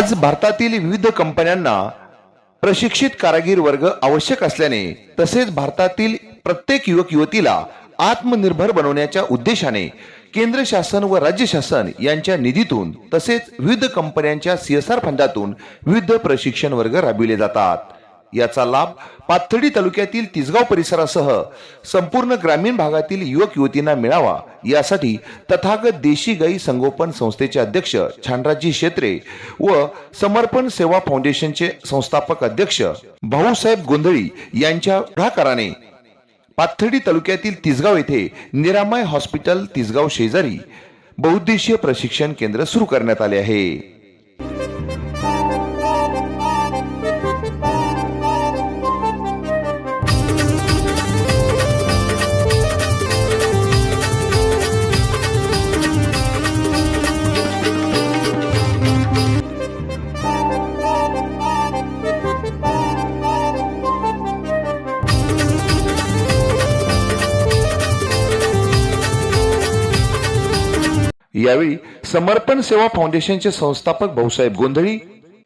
आज भारतातील विविध कंपन्यांना प्रशिक्षित कारागीर वर्ग आवश्यक असल्याने तसेच भारतातील प्रत्येक युवक युवतीला आत्मनिर्भर बनवण्याच्या उद्देशाने केंद्र शासन व राज्य शासन यांच्या निधीतून तसेच विविध कंपन्यांच्या CSR फंडातून विविध प्रशिक्षण वर्ग राबविले जातात। याचा लाभ पाथर्डी तालुक्यातील तिसगाव परिसरासह संपूर्ण ग्रामीण भागातील युवक युवतींना मिळावा यासाठी तथागत देशी गाई संगोपन संस्थेचे अध्यक्ष छानराजी शेत्रे व समर्पण सेवा फाउंडेशनचे संस्थापक अध्यक्ष भाऊसाहेब गोंधळी यांच्या पुढाकाराने पाथर्डी तालुक्यातील तिसगाव येथे निरामय हॉस्पिटल तिसगाव शेजारी बहुउद्देशीय प्रशिक्षण केंद्र सुरू करण्यात आले आहे। यावेळी समर्पण सेवा फाउंडेशनचे संस्थापक भाऊसाहेब गोंधळी,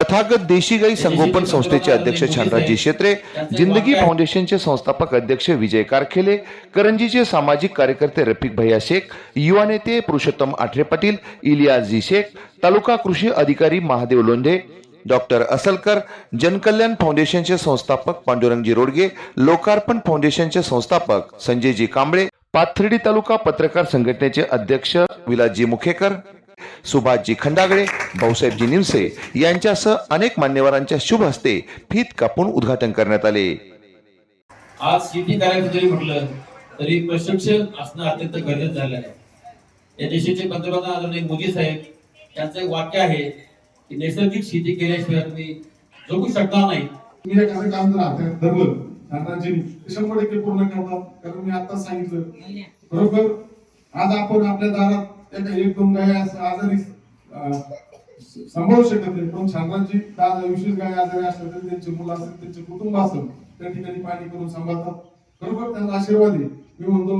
तथागत देशी गाई संगोपन संस्थेचे अध्यक्ष छानराजी शेत्रे, जिंदगी फाउंडेशनचे संस्थापक अध्यक्ष विजय कारखेले, करंजीचे सामाजिक कार्यकर्ते रफिक भैया शेख, युवा नेते पुरुषोत्तम आठरे पाटील, इलियासजी शेख, तालुका कृषी अधिकारी महादेव लोंढे, डॉक्टर असलकर, जनकल्याण फाउंडेशनचे संस्थापक पांडुरंगजी रोडगे, लोकार्पण फाउंडेशनचे संस्थापक संजयजी कांबळे, पाथर्डी तालुका पत्रकार संघटनेचे अध्यक्ष विलासजी मुखेकर, सुभाषजी खंडागळे, भाऊसाहेबजी निमसे यांच्यासह अनेक मान्यवरांच्या शुभ हस्ते फीत कापून उद्घाटन करण्यात आले। आज शेती करायचं जरी म्हटलं तरी प्रशिक्षण असणं अत्यंत गरजेचं झालं आहे। या देशाचे पंतप्रधान आदरणीय मोदी साहेब यांचं एक वाक्य आहे की नैसर्गिक शेती केल्याशिवाय तुम्ही जगू शकणार नाही। मी एखादं काम जर हातात धरलं छानराजी 100% पूर्ण करतात, कारण मी आता सांगितलं बरोबर। आज आपण आपल्या दारात एक दोन गाय आजारी सांभाळू शकत नाही, पण छानराजी 10-20 गाय आजारी असतात तर त्यांचे मुलं असतात, त्यांचे कुटुंब असतात, त्या ठिकाणी पाणी करून सांभाळतात बरोबर। त्यांना आशीर्वाद आहे। मी म्हणतो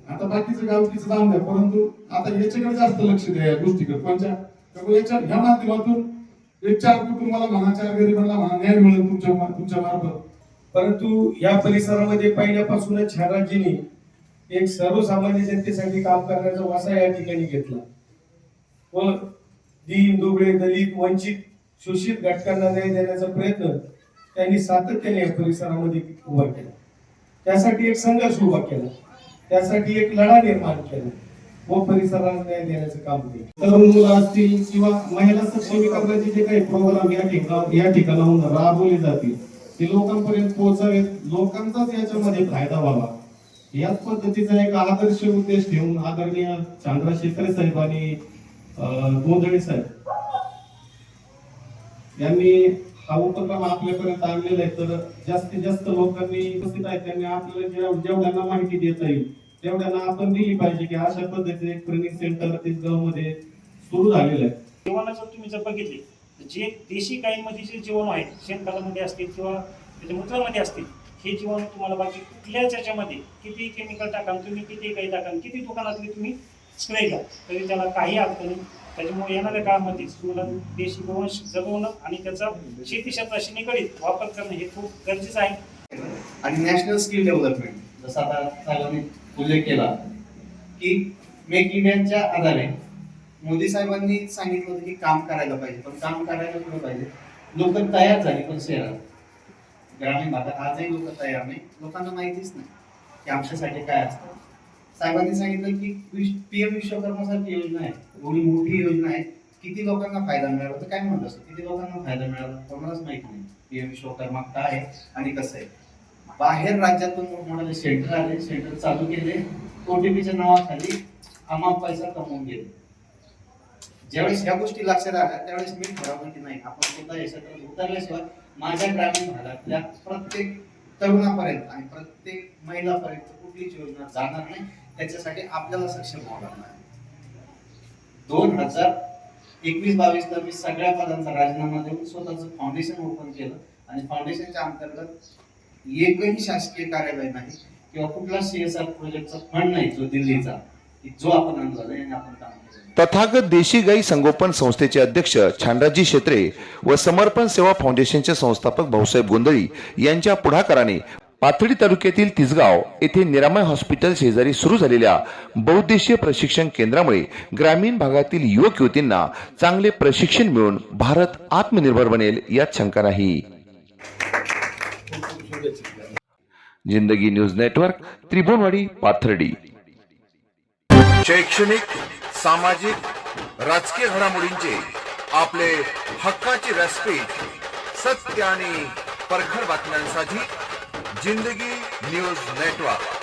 आता बाकीचं गावकीचं जाऊन द्या, परंतु आता याच्याकडे जास्त लक्ष द्या या गोष्टीकडे। कोणत्या याच्या ह्या माध्यमातून एक 4 कुटुंबाला म्हणा, 4 गरिबांना म्हणा न्याय मिळेल तुमच्या मार्फत। परंतु या परिसरामध्ये पहिल्यापासूनच छानराजींनी एक सर्वसामान्य जनतेसाठी काम करण्याचा वासा या ठिकाणी घेतला व दीन दुबळे दलित वंचित शोषित घटकांना न्याय देण्याचा प्रयत्न त्यांनी सातत्याने या परिसरामध्ये उभा केला। त्यासाठी एक संघर्ष उभा केला, त्यासाठी एक लढा निर्माण केला व परिसराला न्याय देण्याचं काम केलं। तरुण मुलं असतील किंवा महिला सक्षमीकरणाचे जे काही प्रोग्राम या ठिकाणाहून राबवले जातील ते लोकांपर्यंत पोहोचावेत, लोकांचाच याच्यामध्ये फायदा व्हावा याच पद्धतीचा एक आदर्श उद्देश ठेवून आदरणीय छानराज शेत्रे साहेब आणि गोंधळी साहेब यांनी हा उपक्रम आपल्यापर्यंत आणलेला आहे। तर जास्तीत जास्त लोकांनी उपस्थित आहेत, त्यांनी आपल्याला जेवढ्यांना माहिती देता येईल तेवढ्यांना आपण दिली पाहिजे की अशा पद्धतीचे एक ट्रेनिंग सेंटर तिसगाव मध्ये सुरू झालेलं आहे। जीवनाचं तुम्ही जर बघितले जे देशी गायींमध्ये जे जीवाणू आहेत, शेणखतामध्ये असतील किंवा त्याच्या मूत्रामध्ये असतील, हे जीवाणू तुम्हाला बाकी कुठल्याच याच्यामध्ये किती केमिकल टाका, तुम्ही किती काही टाका, किती दुकानातली तुम्ही स्प्रे घ्या तरी त्याला काही अर्थ नाही। त्याच्यामुळे येणाऱ्या काळामध्ये तुम्हाला देशी गोवंश जगवणं आणि त्याचा शेती क्षेत्राशी निगडीत वापर करणं हे खूप गरजेचं आहे। आणि नॅशनल स्किल डेव्हलपमेंट जसं आता साहेबांनी उल्लेख केला की मेक इंडियाच्या आधारे मोदी साहेबांनी सांगितलं होतं की काम करायला पाहिजे, पण काम करायला कुठं पाहिजे, लोक तयार झाली पण शहरात ग्रामीण भागात आजही लोक तयार नाही, लोकांना माहितीच नाही की आमच्यासाठी काय असतं। साहेबांनी सांगितलं की PM विश्वकर्मासारखी योजना आहे, एवढी मोठी योजना आहे, किती लोकांना फायदा मिळाला, तर काय म्हणत असतो किती लोकांना फायदा मिळाला कोणालाच माहिती नाही PM विश्वकर्मा काय आहे आणि कसं आहे। बाहेर राज्यातून मोठमोठे सेंटर आले, सेंटर चालू केले, OTPच्या नावाखाली अमाप पैसा कमवून गेले। ज्यावेळेस ह्या गोष्टी लक्षात आल्या त्यावेळेस मी ठरवलं की नाही, आपण सुद्धा या क्षेत्रात उतरल्याशिवाय माझ्या ग्रामीण भागातल्या प्रत्येक तरुणापर्यंत आणि प्रत्येक महिलापर्यंत कुठलीच योजना जाणार नाही, त्याच्यासाठी आपल्याला सक्षम व्हावं लागणार आहे। 2021-22 मी सगळ्या पदांचा राजीनामा देऊन स्वतःचं फाउंडेशन ओपन केलं आणि फाउंडेशनच्या अंतर्गत एकही शासकीय कार्यालय नाही किंवा कुठला CSR प्रोजेक्टचा फंड नाही जो दिल्लीचा की जो आपण अंदाज आहे आणि आपण काम केलं. तथागत देशी गाई संगोपन संस्थेचे अध्यक्ष छानराजी शेत्रे व समर्पण सेवा फाउंडेशनचे संस्थापक भाऊसाहेब गोंधळी यांच्या पुढाकाराने पाथर्डी तालुक्यातील तिसगाव येथे निरामय हॉस्पिटल शेजारी सुरू झालेल्या बहुउद्देशीय प्रशिक्षण केंद्रामुळे ग्रामीण भागातील युवक युवतींना चांगले प्रशिक्षण मिळून भारत आत्मनिर्भर बनेल यात शंका नाही. जिंदगी न्यूज नेटवर्क, त्रिभुवनवाडी, पाथर्डी. शैक्षणिक, सामाजिक, राजकीय घडामोडींचे आपले हक्काचे व्यासपीठ, सत्य आणि परखड बातम्यांसाठी जिंदगी न्यूज नेटवर्क.